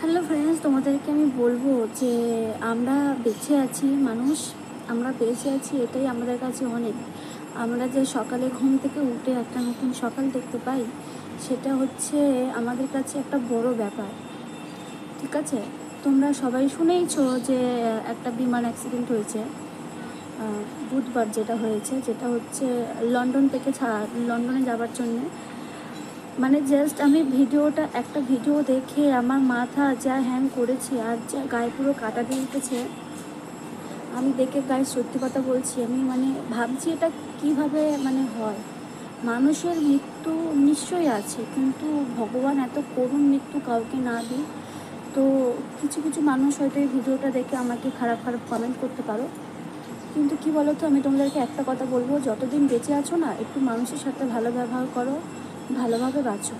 Hello friends, তোমাদেরকে আমি বলবো যে আমরা বেঁচে আছি। আমরা বেঁচে আছি, এটাই আমাদের কাছে অনেক। আমরা যে সকালে ঘুম থেকে উঠে একটা নতুন সকাল দেখতে পাই, সেটা হচ্ছে আমাদের কাছে একটা বড় ব্যাপার। ঠিক আছে, তোমরা সবাই শুনেইছো যে একটা বিমান অ্যাক্সিডেন্ট হয়েছে বুধবার, যেটা হচ্ছে লন্ডন থেকে লন্ডনে যাওয়ার জন্যে। মানে জাস্ট আমি একটা ভিডিও দেখে আমার মাথা যা হ্যাং করেছে আর যা গায়ে পুরো কাটা দিয়ে উঠেছে। আমি দেখে গায়ে সত্যি কথা বলছি, আমি ভাবছি এটা কিভাবে হয়। মানুষের মৃত্যু নিশ্চয়ই আছে, কিন্তু ভগবান এত করুণ মৃত্যু কাউকে না দিই। তো কিছু কিছু মানুষ হয়তো এই ভিডিওটা দেখে আমাকে খারাপ খারাপ কমেন্ট করতে পারো, কিন্তু কি বলো তো, আমি তোমাদেরকে একটা কথা বলবো, যতদিন বেঁচে আছো না, একটু মানুষের সাথে ভালো ব্যবহার করো, ভালোভাবে বাঁচো।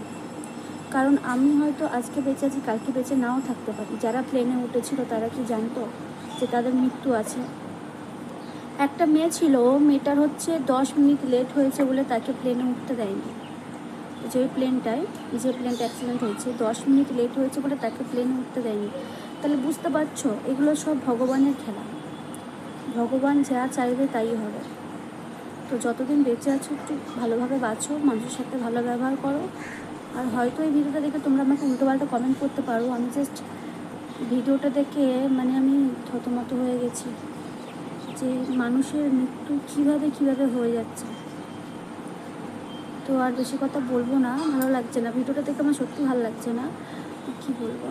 কারণ আমি হয়তো আজকে বেঁচে আছি, কালকে বেঁচে নাও থাকতে পারি। যারা প্লেনে উঠেছিল তারা কি জানতো যে তাদের মৃত্যু আছে? একটা মেয়ে ছিল, মেয়েটার 10 মিনিট লেট হয়েছে বলে তাকে প্লেনে উঠতে দেয়নি। যে প্লেনটা অ্যাক্সিডেন্ট হয়েছে, 10 মিনিট লেট হয়েছে বলে তাকে প্লেনে উঠতে দেয়নি। তাহলে বুঝতে পারছো, এগুলো সব ভগবানের খেলা। ভগবান যা চাইবে তাই হবে। তো যতদিন বেঁচে আছো একটু ভালোভাবে বাঁচো, মানুষের সাথে ভালো ব্যবহার করো। আর হয়তো এই ভিডিওটা দেখে তোমরা আমাকে উল্টোপাল্টা কমেন্ট করতে পারো। আমি জাস্ট ভিডিওটা দেখে আমি থতমত হয়ে গেছি যে মানুষের মৃত্যু কীভাবে হয়ে যাচ্ছে। তো আর বেশি কথা বলবো না, ভালো লাগছে না ভিডিওটা দেখে, আমার সত্যি ভালো লাগছে না, কী বলবো।